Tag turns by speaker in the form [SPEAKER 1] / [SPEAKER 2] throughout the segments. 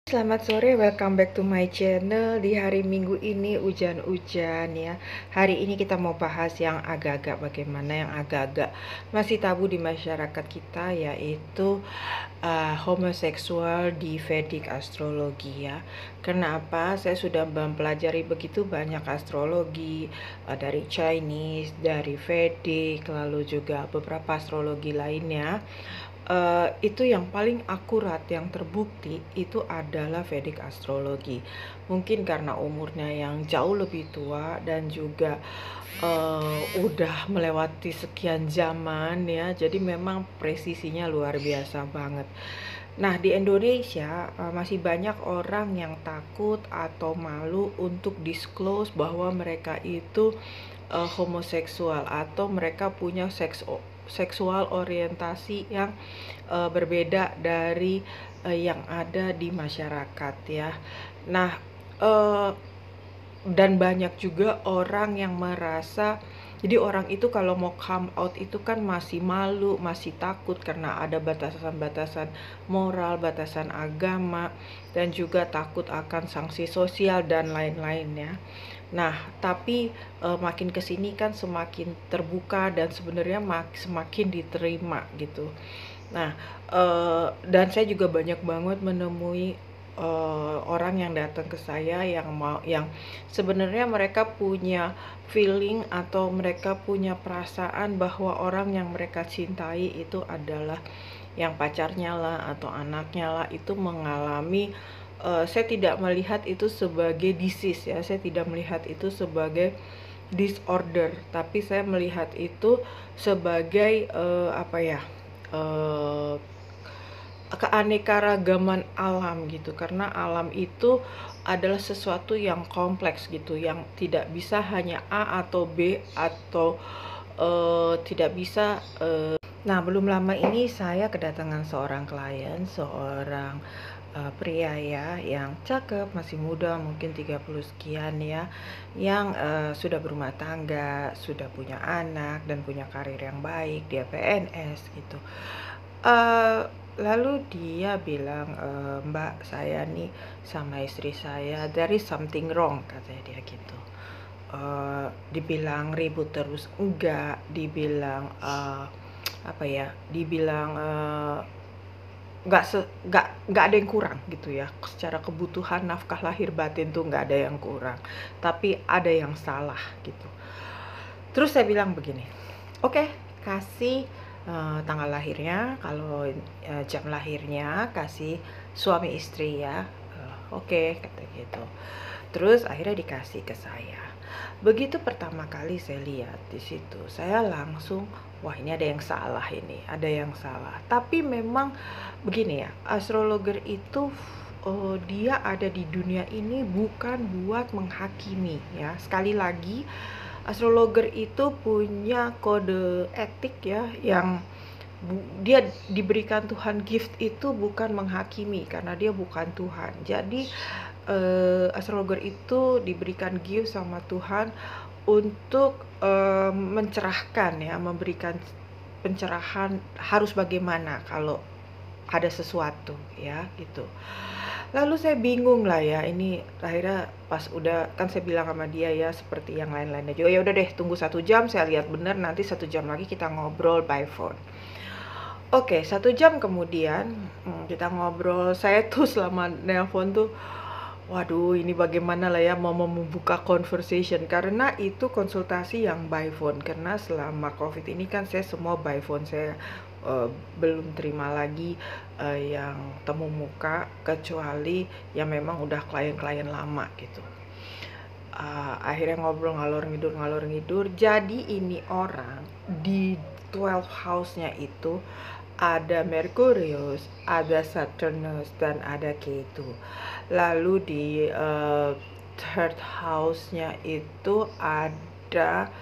[SPEAKER 1] Selamat sore, welcome back to my channel. Di hari Minggu ini hujan-hujan ya. Hari ini kita mau bahas yang agak-agak bagaimana yang agak-agak masih tabu di masyarakat kita, yaitu homoseksual di Vedic astrologi ya. Kenapa? Saya sudah mempelajari begitu banyak astrologi dari Chinese, dari Vedic, lalu juga beberapa astrologi lainnya. Itu yang paling akurat, yang terbukti itu adalah Vedic astrologi. Mungkin karena umurnya yang jauh lebih tua dan juga udah melewati sekian zaman ya, jadi memang presisinya luar biasa banget. Nah, di Indonesia masih banyak orang yang takut atau malu untuk disclose bahwa mereka itu homoseksual atau mereka punya seksual orientasi yang berbeda dari yang ada di masyarakat ya. Nah, uh, dan banyak juga orang yang merasa, jadi orang itu kalau mau come out itu kan masih malu, masih takut karena ada batasan-batasan moral, batasan agama, dan juga takut akan sanksi sosial dan lain-lainnya. Nah, tapi makin kesini kan semakin terbuka dan sebenarnya semakin diterima gitu. Nah, dan saya juga banyak banget menemui orang yang datang ke saya yang sebenarnya mereka punya feeling atau mereka punya perasaan bahwa orang yang mereka cintai itu adalah yang pacarnya lah atau anaknya lah, itu mengalami, saya tidak melihat itu sebagai disease ya, saya tidak melihat itu sebagai disorder, tapi saya melihat itu sebagai apa ya, uh, keanekaragaman alam gitu, karena alam itu adalah sesuatu yang kompleks gitu, yang tidak bisa hanya A atau B atau tidak bisa. Nah, belum lama ini saya kedatangan seorang klien, seorang pria ya, yang cakep, masih muda, mungkin 30 sekian ya, yang sudah berumah tangga, sudah punya anak dan punya karir yang baik, dia PNS gitu. Lalu dia bilang, "Mbak, saya nih sama istri saya, there is something wrong," katanya dia gitu. Dibilang ribut terus enggak, dibilang apa ya, dibilang nggak ada yang kurang gitu ya, secara kebutuhan nafkah lahir batin tuh nggak ada yang kurang, tapi ada yang salah gitu. Terus saya bilang begini, oke, kasih tanggal lahirnya, kalau jam lahirnya kasih suami istri ya. Oke, kata gitu. Terus akhirnya dikasih ke saya. Begitu pertama kali saya lihat di situ, saya langsung, wah ini ada yang salah, ini ada yang salah. Tapi memang begini ya, astrologer itu dia ada di dunia ini bukan buat menghakimi ya. Sekali lagi, astrologer itu punya kode etik ya, yang dia diberikan Tuhan gift itu bukan menghakimi karena dia bukan Tuhan. Jadi astrologer itu diberikan gift sama Tuhan untuk mencerahkan ya, memberikan pencerahan harus bagaimana kalau ada sesuatu ya gitu. Lalu saya bingung lah ya, ini akhirnya pas udah kan saya bilang sama dia ya, seperti yang lain-lainnya juga, ya udah deh tunggu 1 jam, saya lihat bener, nanti 1 jam lagi kita ngobrol by phone. Oke, 1 jam kemudian kita ngobrol. Saya tuh selama nelpon tuh, waduh ini bagaimana lah ya mau membuka conversation, karena itu konsultasi yang by phone, karena selama covid ini kan saya semua by phone. Saya belum terima lagi yang temu muka, kecuali yang memang udah klien-klien lama gitu. Akhirnya ngobrol ngalor ngidur. Jadi ini orang di 12 house-nya itu ada Merkurius, ada Saturnus, dan ada Ketu. Lalu di third house-nya itu ada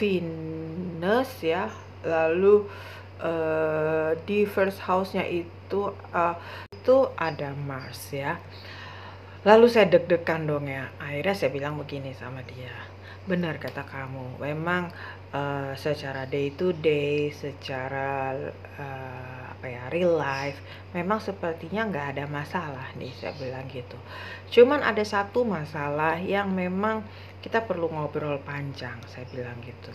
[SPEAKER 1] Venus ya. Lalu di first house-nya itu ada Mars ya. Lalu saya deg-degan dong ya. Akhirnya saya bilang begini sama dia, benar kata kamu, memang secara day to day, secara apa ya, real life, memang sepertinya nggak ada masalah nih, saya bilang gitu. Cuman ada satu masalah yang memang kita perlu ngobrol panjang, saya bilang gitu.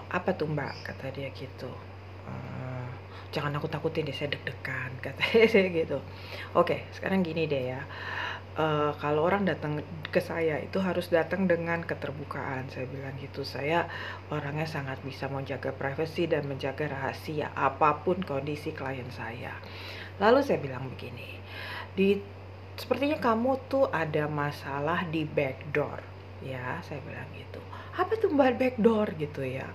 [SPEAKER 1] Apa tuh Mbak? Kata dia gitu. "Eh, jangan aku takutin deh, saya deg-degan," katanya saya gitu. Oke, sekarang gini deh ya. Kalau orang datang ke saya itu harus datang dengan keterbukaan, saya bilang gitu. Saya orangnya sangat bisa menjaga privasi dan menjaga rahasia apapun kondisi klien saya. Lalu saya bilang begini, di sepertinya kamu tuh ada masalah di backdoor, ya, saya bilang gitu. Apa tuh Mbak backdoor gitu ya?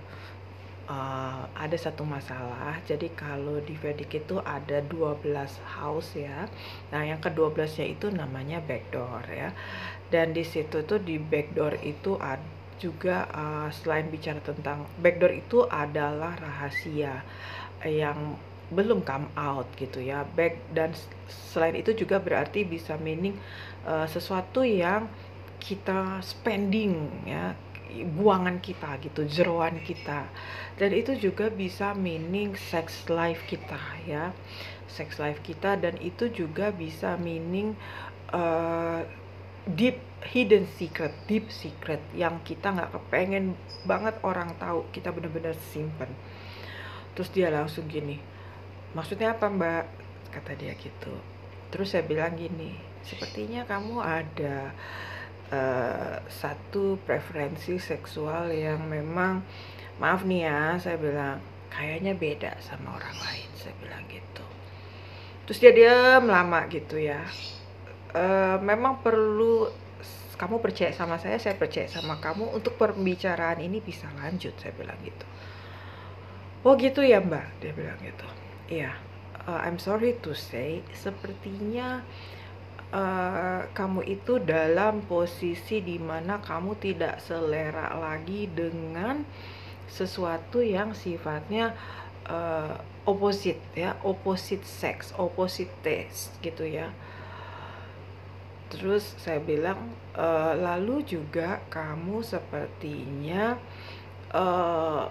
[SPEAKER 1] Ada satu masalah, jadi kalau di Vedic itu ada 12 house ya. Nah, yang ke-12-nya itu namanya backdoor ya. Dan di situ tuh di backdoor itu ada juga, selain bicara tentang backdoor itu adalah rahasia yang belum come out gitu ya. Dan selain itu juga berarti bisa meaning sesuatu yang kita spending ya, buangan kita gitu, jeroan kita. Dan itu juga bisa meaning sex life kita ya, sex life kita. Dan itu juga bisa meaning uh, deep hidden secret, deep secret yang kita nggak kepengen banget orang tahu, kita bener-bener simpen. Terus dia langsung gini, "Maksudnya apa Mbak?" Kata dia gitu. Terus saya bilang gini, "Sepertinya kamu ada satu preferensi seksual yang memang, maaf nih ya," saya bilang, "kayaknya beda sama orang lain," saya bilang gitu. Terus dia diam lama gitu ya. Memang perlu kamu percaya sama saya percaya sama kamu untuk pembicaraan ini bisa lanjut," saya bilang gitu. "Oh gitu ya Mbak," dia bilang gitu. "Iya, I'm sorry to say, sepertinya kamu itu dalam posisi di mana kamu tidak selera lagi dengan sesuatu yang sifatnya opposite ya, opposite sex, opposite taste gitu ya." Terus saya bilang, "Lalu juga kamu sepertinya eh,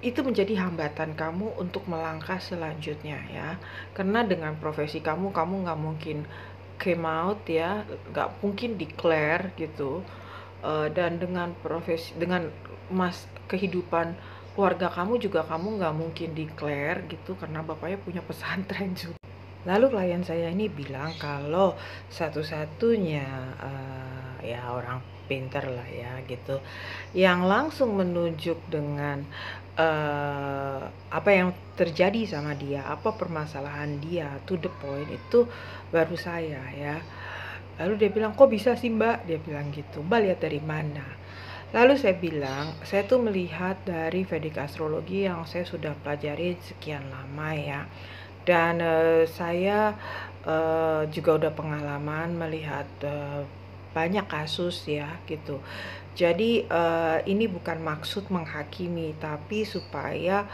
[SPEAKER 1] itu menjadi hambatan kamu untuk melangkah selanjutnya ya, karena dengan profesi kamu, kamu nggak mungkin came out ya, nggak mungkin declare gitu. Dan dengan profesi, dengan kehidupan keluarga kamu juga kamu nggak mungkin declare gitu, karena bapaknya punya pesantren juga." Lalu klien saya ini bilang kalau satu-satunya ya orang pinter lah ya gitu, yang langsung menunjuk dengan apa yang terjadi sama dia, apa permasalahan dia, to the point, itu baru saya ya. Lalu dia bilang, "Kok bisa sih Mbak?" Dia bilang gitu. "Mbak lihat dari mana?" Lalu saya bilang, "Saya tuh melihat dari Vedic astrologi yang saya sudah pelajari sekian lama ya. Dan saya juga udah pengalaman melihat banyak kasus ya gitu. Jadi ini bukan maksud menghakimi, tapi supaya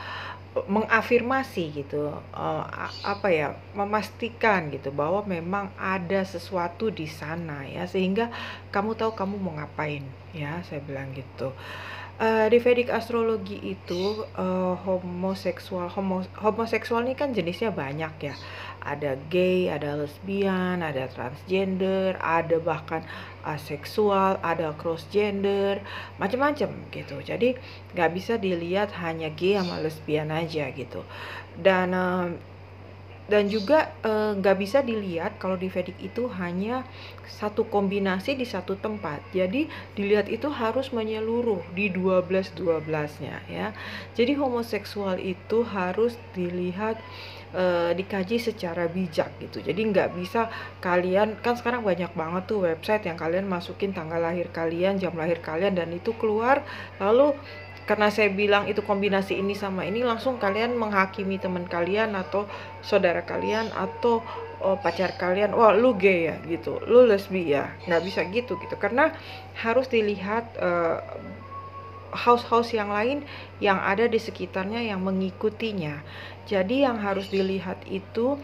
[SPEAKER 1] mengafirmasi gitu, apa ya, memastikan gitu bahwa memang ada sesuatu di sana ya, sehingga kamu tahu kamu mau ngapain ya," saya bilang gitu. Di Vedic astrologi itu homoseksual ini kan jenisnya banyak ya. Ada gay, ada lesbian, ada transgender, ada bahkan aseksual, ada cross gender, macam-macam gitu. Jadi nggak bisa dilihat hanya gay sama lesbian aja gitu. Dan juga nggak bisa dilihat kalau di Vedic itu hanya satu kombinasi di satu tempat. Jadi dilihat itu harus menyeluruh di 12-12-nya ya. Jadi homoseksual itu harus dilihat, dikaji secara bijak gitu. Jadi nggak bisa kalian, kan sekarang banyak banget tuh website yang kalian masukin tanggal lahir kalian, jam lahir kalian, dan itu keluar, lalu karena saya bilang itu kombinasi ini sama ini, langsung kalian menghakimi teman kalian atau saudara kalian atau pacar kalian, "Wah lu gay ya," gitu, "Lu lesbi ya." Nggak bisa gitu gitu, karena harus dilihat house-house yang lain yang ada di sekitarnya yang mengikutinya. Jadi yang harus dilihat itu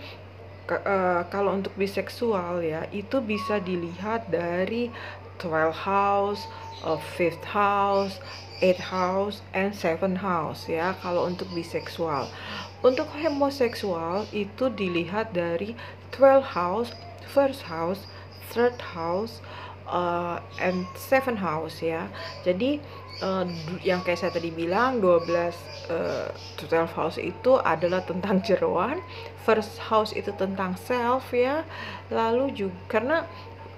[SPEAKER 1] kalau untuk biseksual ya, itu bisa dilihat dari 12 house, fifth house, 8 house, and 7 house ya kalau untuk biseksual. Untuk homoseksual itu dilihat dari 12 house, first house, third house, and 7 house ya. Jadi yang kayak saya tadi bilang 12 house itu adalah tentang jeroan, first house itu tentang self ya. Lalu juga karena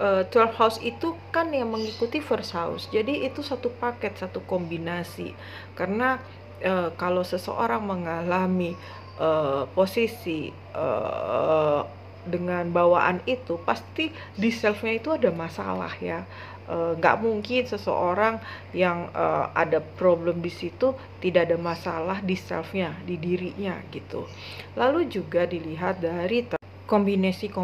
[SPEAKER 1] 12 house itu kan yang mengikuti first house. Jadi itu satu paket, satu kombinasi. Karena kalau seseorang mengalami posisi dengan bawaan itu pasti di selfnya itu ada masalah ya. Nggak mungkin seseorang yang ada problem di situ tidak ada masalah di selfnya, di dirinya gitu. Lalu juga dilihat dari kombinasi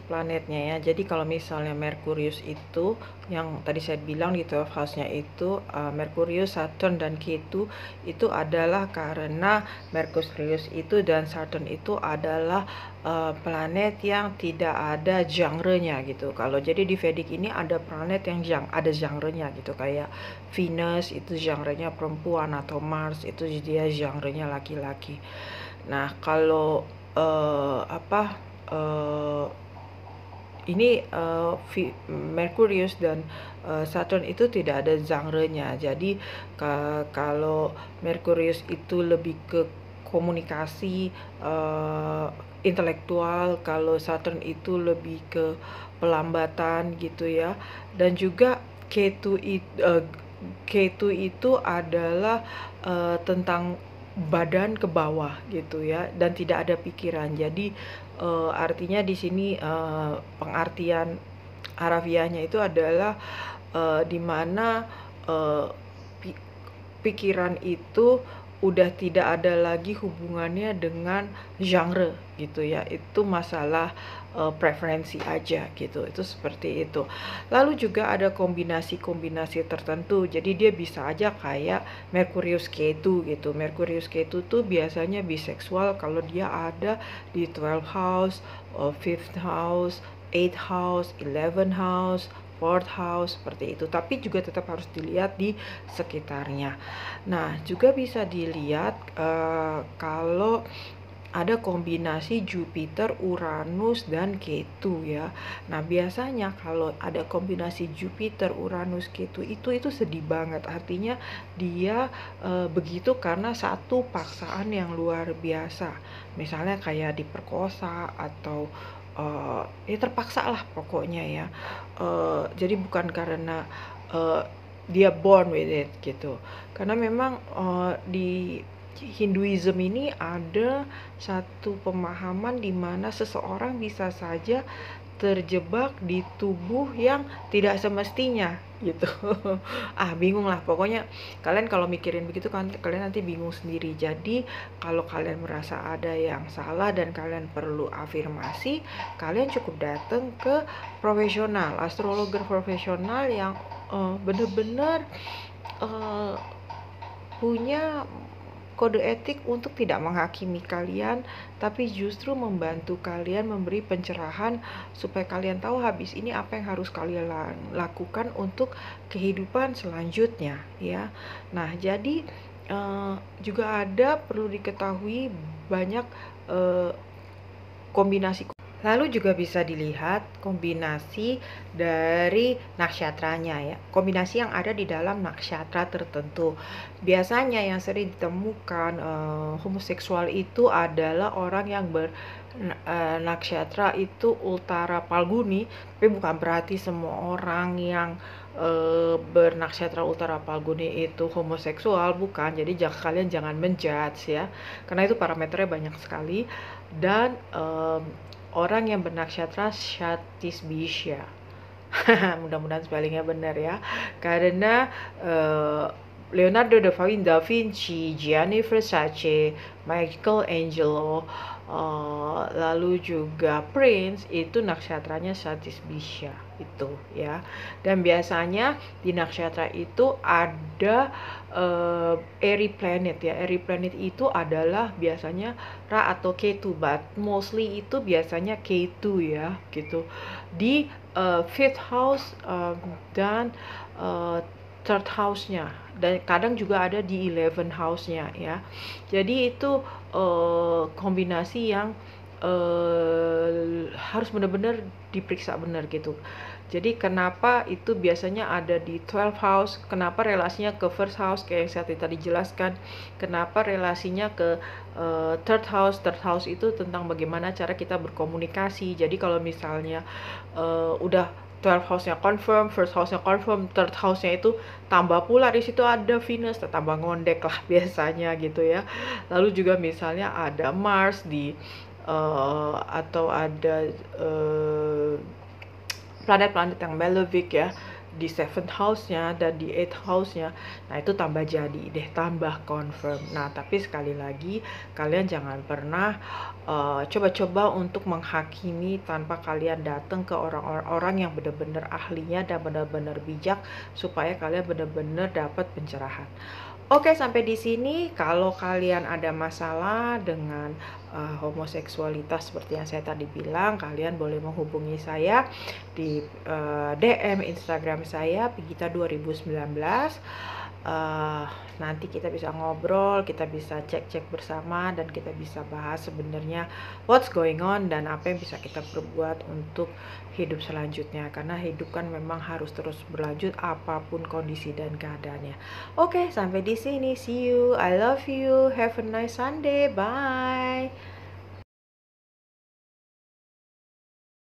[SPEAKER 1] planetnya ya. Jadi kalau misalnya Merkurius itu yang tadi saya bilang di 12 house-nya itu Merkurius, Saturn dan Ketu itu adalah karena Merkurius itu dan Saturn itu adalah planet yang tidak ada genre-nya gitu. Kalau jadi di Vedic ini ada planet yang ada genre-nya gitu, kayak Venus itu genre-nya perempuan atau Mars itu dia genre-nya laki-laki. Nah, kalau ini Merkurius dan Saturn itu tidak ada genre-nya. Jadi kalau Merkurius itu lebih ke komunikasi intelektual, kalau Saturn itu lebih ke pelambatan gitu ya. Dan juga Ketu itu adalah tentang badan ke bawah gitu ya, dan tidak ada pikiran. Jadi artinya di sini pengertian harafiahnya itu adalah di mana pikiran itu udah tidak ada lagi hubungannya dengan genre gitu ya. Itu masalah preferensi aja gitu. Itu seperti itu. Lalu juga ada kombinasi-kombinasi tertentu. Jadi dia bisa aja kayak Merkurius Ketu gitu. Merkurius Ketu tuh biasanya biseksual kalau dia ada di 12 house, 5th house, 8 house, 11 house, fourth house, seperti itu. Tapi juga tetap harus dilihat di sekitarnya. Nah, juga bisa dilihat kalau ada kombinasi Jupiter, Uranus, dan Ketu ya. Nah, biasanya kalau ada kombinasi Jupiter, Uranus, Ketu itu sedih banget. Artinya dia begitu karena satu paksaan yang luar biasa. Misalnya kayak diperkosa atau ya terpaksa lah pokoknya ya. Jadi bukan karena dia born with it gitu. Karena memang di Hinduism ini ada satu pemahaman di mana seseorang bisa saja terjebak di tubuh yang tidak semestinya gitu. Bingung lah pokoknya. Kalian kalau mikirin begitu kan kalian nanti bingung sendiri. Jadi kalau kalian merasa ada yang salah dan kalian perlu afirmasi, kalian cukup datang ke profesional, astrologer profesional yang benar-benar punya kode etik untuk tidak menghakimi kalian, tapi justru membantu kalian, memberi pencerahan supaya kalian tahu habis ini apa yang harus kalian lakukan untuk kehidupan selanjutnya ya. Nah, jadi juga ada perlu diketahui banyak kombinasi. Lalu juga bisa dilihat kombinasi dari naksyatranya ya. Kombinasi yang ada di dalam naksyatra tertentu. Biasanya yang sering ditemukan homoseksual itu adalah orang yang naksyatra itu Uttara Palguni, tapi bukan berarti semua orang yang bernaksyatra Uttara Palguni itu homoseksual, bukan. Jadi kalian jangan menjudge ya, karena itu parameternya banyak sekali. Dan orang yang bernaksyatra Shatisbisya, mudah-mudahan spellingnya benar ya, karena Leonardo da Vinci, Gianni Versace, Michelangelo, lalu juga Prince, itu naksatranya Sagittarius itu ya. Dan biasanya di nakshatra itu ada airy planet ya. Airy planet itu adalah biasanya Ra atau Ketu, but mostly itu biasanya Ketu ya gitu. Di fifth house dan third house-nya, dan kadang juga ada di 11 house-nya ya. Jadi itu kombinasi yang harus benar-benar diperiksa benar gitu. Jadi kenapa itu biasanya ada di 12 house, kenapa relasinya ke first house kayak yang saya tadi jelaskan, kenapa relasinya ke third house. Third house itu tentang bagaimana cara kita berkomunikasi. Jadi kalau misalnya udah 12 house-nya confirm, first house-nya confirm, third house-nya itu tambah pula di situ ada Venus, tambah ngondek lah biasanya gitu ya. Lalu juga misalnya ada Mars di atau ada planet-planet yang malefic ya di 7th house-nya dan di 8th house-nya. Nah, itu tambah jadi deh, tambah confirm. Nah, tapi sekali lagi kalian jangan pernah coba-coba untuk menghakimi tanpa kalian datang ke orang-orang yang benar-benar ahlinya dan benar-benar bijak supaya kalian benar-benar dapat pencerahan. Oke, sampai di sini. Kalau kalian ada masalah dengan homoseksualitas seperti yang saya tadi bilang, kalian boleh menghubungi saya di DM Instagram saya Pigita 2019. Nanti kita bisa ngobrol, kita bisa cek-cek bersama, dan kita bisa bahas sebenarnya what's going on dan apa yang bisa kita perbuat untuk hidup selanjutnya, karena hidup kan memang harus terus berlanjut apapun kondisi dan keadaannya. Oke, sampai di sini. See you. I love you. Have a nice Sunday. Bye.